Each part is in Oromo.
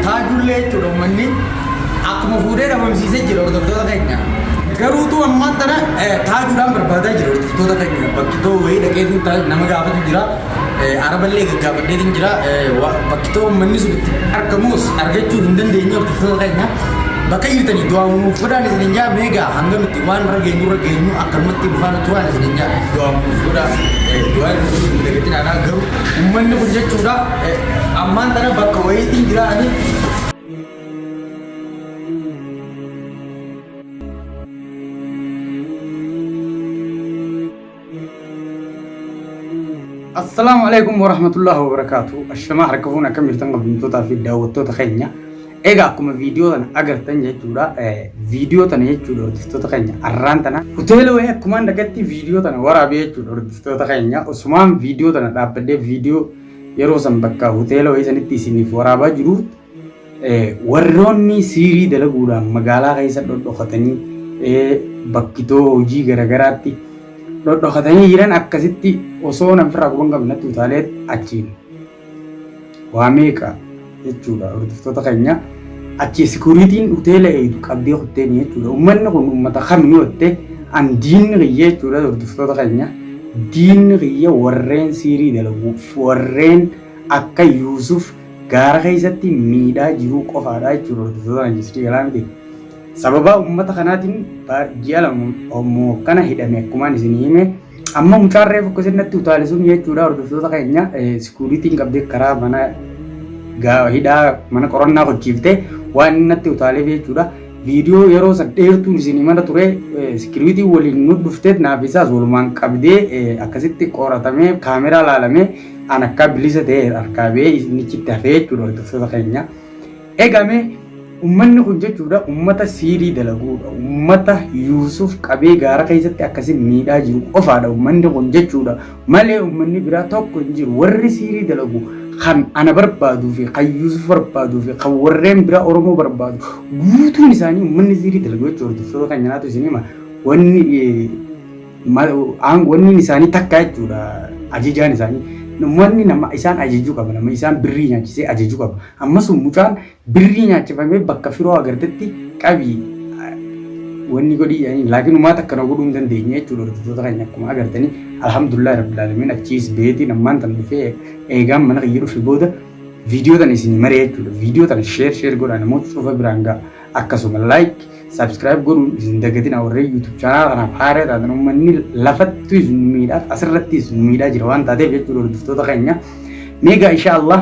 Tajulle cudomani akkuma fuudhee dhabamsiisee jira hordoftoota keenya. Garuu tu ammaan tana taajuudhaan barbaadaa jira hordoftoota keenya. Bakki too wayii dhaqee nama gaafatu jira. Araballee gaggaafadheetiin jira. Bakki too uummanni sun itti argamus argachuu hin dandeenye hordoftoota keenya. Bakka jirtanii du'aamuuf fudhaan isin jaa meegaa hanga nuti waan rageenyu akkanumatti dhufaan turaan isin jaa du'aamuuf fudhaa du'aa hin dagatinadhaa garuu uummanni kun jechuudha ammaan tana bakka wayiitiin jiraanii. Assalamualaikum warahmatullahi wabarakatuh. Ashama harkafuun akkam jirtan qabdumtootaa fi daawwattoota keenya. Egaa akkuma viidiyoo tana agartan jechuudha viidiyoo tana jechuudha hordoftoota keenya arraan tana hoteela wayii akkumaan dhaqatti viidiyoo tana waraabee jechuudha hordoftoota keenya osumaan viidiyoo tana dhaabbadhee viidiyoo yeroo san bakka hoteela wayii sanitti isiniif waraabaa jiru warroonni siirii dalaguudhaan magaalaa keessa dhodhokatanii bakkitoo hojii garagaraatti dhodhokatanii jiran akkasitti osoo namfirraa quban qabnatti utaalee achiin waa meeqa jechuudha hordoftoota keenya achi sikuriitiin hoteela eedu qabdee hoteelii jechuudha uummanni kun uummata kamii yotte an diinni qiyya jechuudha hordoftoota keenya diinni qiyya warreen siirii dalaguuf warreen akka Yuusuf gaara keessatti miidhaa jiru qofaadha jechuudha hordoftoota keenya sitti galaa miti sababa uummata kanaatiin ji'a lama kana hidhame akkumaan isinii hime amma mucaarree fokkosinnatti utaalisuun jechuudha hordoftoota keenya sikuriitiin qabdee karaa mana hidhaa mana qorannaa hojjiifte waan innatti utaalee jechuudha viidiyoo yeroo san dheertuun isinii mana ture sikiriitii waliin nu dhufteet naaf isaas walumaan qabdee akkasitti qoratamee kaameraa laalamee an akka bilisa ta'e harkaa ba'ee isinichitti hafee jechuudha hordoftoota keenya eegame ummanni kun jechuudha ummata siirii dalaguudha ummata Yuusuf qabee gaara keessatti akkasi miidhaa jiru qofaadha ummanni kun jechuudha malee ummanni biraa tokko hin jiru warri siirii dalagu kan ana barbaadu fi kan Yuusuf barbaadu fi kan warreen biraa Oromoo barbaadu guutuun isaanii uummanni siirii dalagu jechuudha hordoftoota keenya naatu isinii wanni isaanii takka jechuudha ajajaan isaanii uummanni nama isaan ajajuu qaba nama isaan birrii nyaachisee ajajuu qaba ammas mucaan birrii nyaachifamee bakka firoo agartetti qabii wanni godhii yaani laakiin uummata akkana godhuu hin dandeenye jechuudha hordoftoota keenya akkuma agartanii alhamdulillah rabbil alamin achiis beetiin ammaan tan dhufee eegaan mana kiyya dhufe booda viidiyoo tan isinii maree jechuudha viidiyoo tan sheer godhaa namoota cufa biraan ga'a akkasuma like subscribe godhuun isin dagatina warree YouTube channel kanaaf haaraa taatan uummanni lafattu isin miidhaaf asirratti isin miidhaa jira waan taateef jechuudha hordoftoota keenya meegaa inshaallah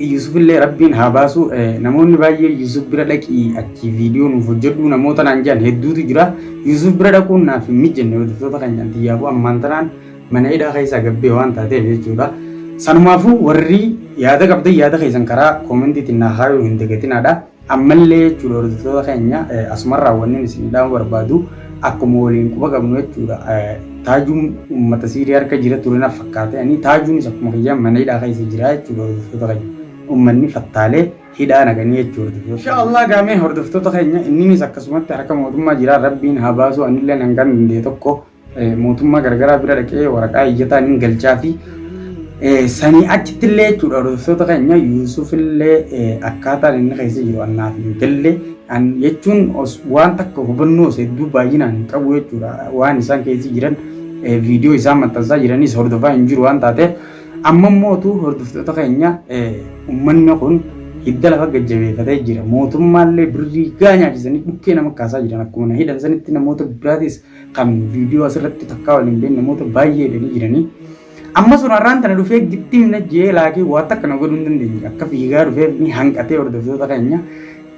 Yuusuf illee rabbiin haa baasu namoonni baay'ee Yuusuf bira dhaqii achi viidiyoo nuuf hojjedhu namoota naan jedhan hedduutu jira Yuusuf bira dhaquun naaf hin mijjenne hordoftoota keenya xiyyaafuu ammaan tanaan mana hidhaa keessaa gabbee waan taateef jechuudha sanumaafuu warri yaada qabdan yaada keessan karaa koomentiitiin naa haayuu hin dagatinaadha ammallee jechuudha hordoftoota keenya asumarraa wanni isin dhaamuu barbaadu akkuma waliin quba qabnu jechuudha taajuun uummata siirii harka jira ture naaf fakkaate ani taajuunis akkuma kiyyaa mana hidhaa keessa jira jechuudha hordoftoota keenya ummanni fattaalee hidhaa naganii jechuudha. Inshaallah gaamee hordoftoota keenya inninis akkasumatti harka mootummaa jira rabbiin haa baasu anillee hangan dandee tokko mootummaa garagaraa bira dhaqee waraqaa iyyataa nin galchaa fi sanii achitti illee jechuudha hordoftoota keenya Yuusuf illee akkaataan inni keessa jiru annaaf hin galle jechuun waan takka hubannoo hedduu baay'inaan hin qabu jechuudha waan isaan keessa jiran viidiyoo isaan maxxansaa jiranis hordofaa hin jiru waan taateef amma mootuu hordoftoota keenya uummanni kun hidda lafa gajjabeeffatee jira mootummaallee birrii gaa nyaachisanii dhukkee nama kaasaa jiran akkuma hidhan sanitti namoota biraatis kan viidiyoo asirratti takkaa waliin beekne namoota baay'ee hidhanii jiranii amma sun har'aan tana dhufee gittimna jee laakee waan takka na godhuu hin dandeenye akka fiigaa dhufee ni hanqatee hordoftoota keenya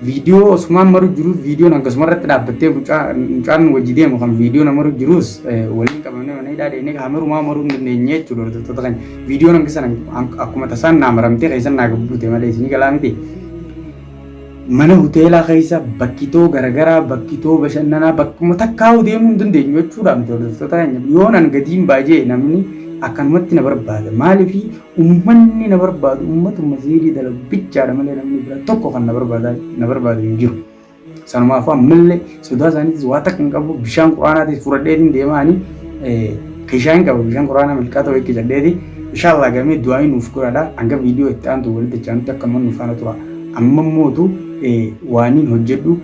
viidiyoo osumaan maru jiru viidiyoon akkasuma irratti dhaabbattee mucaan wajji deemu kan viidiyoo namaru jirus waliin qabamne mana hidhaa deemnee kaamerumaa maruu hin dandeenye jechuudha hordoftoota keenya viidiyoon hangisan akkuma tasaan naa maramtee keessan naa gabbute malee isinii galaa miti mana hoteelaa keessa bakkitoo garagaraa bakkitoo bashannanaa bakkuma takkaa'u deemuu hin dandeenyu jechuudha miti hordoftoota keenya yoonan gatiin baay'ee namni akkanumatti na barbaada. Maaliif uummanni na barbaadu uummatuma ziirii dalagu bichaadha malee namni bira tokko kan na barbaadu hin jiru. Sanumaafuu ammallee sodaa isaaniitis waa takka hin qabu bishaan quraanaatis fudhadheetiin deemaanii kishaa hin qabu bishaan quraanaa milkaata wayii jedheeti inshallah gamee du'aa nuuf godhadha hanga viidiyoo itti aantu walitti jaanutti akkanuma nuuf faana tura. Amma mootu waaniin hojjedhu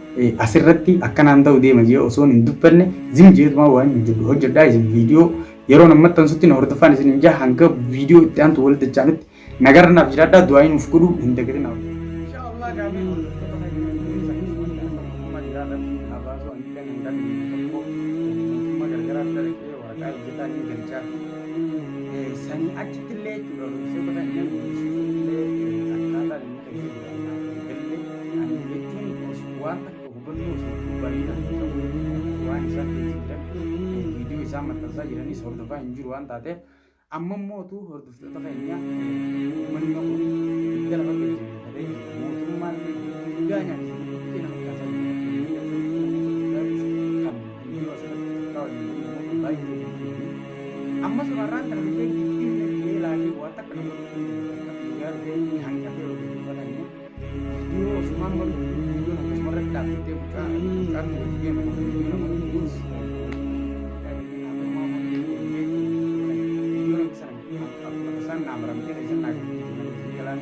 asirratti akkanaan ta'u deema jee osoo hin dubbanne zim jeetuma waan hojjedhu hojjedhaa isin viidiyoo yeroo namatti ansutti na hordofaan isin hin jaa hanga viidiyoo itti aantu walitti jaanutti nagarnaaf jiraadhaa du'aa nuuf godhu hin dagatina. Inshallah gamee sani achittillee jechuudha ruusee godhan inni ruusuufillee akkaataa inni keessatti ani jechuun waan takka hubannoo osoo bal'inaan qabu waan isaan keessatti jiran viidiyoo isaan maxxansaa jiranis hordofaa hin jiru waan taateef amma mootu hordoftoota keenya uummanni kun hidda lafa gajjabeeffatee mootummaan guddaa nyaachisanii nama kaasaa jiru amma suuraan kana dhufee gidduun ilaalee waan takka nama garuu hanqatee hojjetu bal'anii viidiyoo osumaan malu viidiyoo akkasuma irratti dhaabbatee mucaan hojii nama viidiyoo nama dhuunfus viidiyoo nama sana isaan naamaramtee isaan naagalee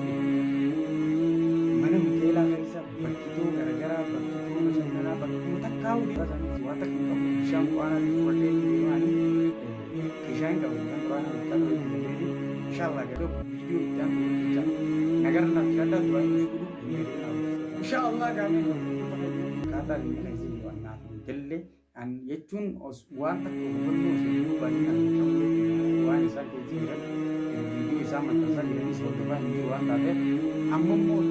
mana hoteelaa keessa bakkitoo garaagaraa bakkitoo bashannanaa bakkitoo takkaa hojii waan takka qabu bishaan quraanaa fudhatee deemaanii kishaan qabu kan quraana milkaata wayii jedheeti inshallah garuu viidiyoo itti aantu walitti jaan nagarnaaf jiraadhaa du'aa nuuf godhu hin jedhee inshallah gaamee akkaataa inni keessi waan naaf hin galle jechuun waan takka hubannoo osoo bal'inaan qabu waan isaan keessi jiran viidiyoo isaan maxxansaa jiranis hordofaa hin jiru waan taateef amma immoo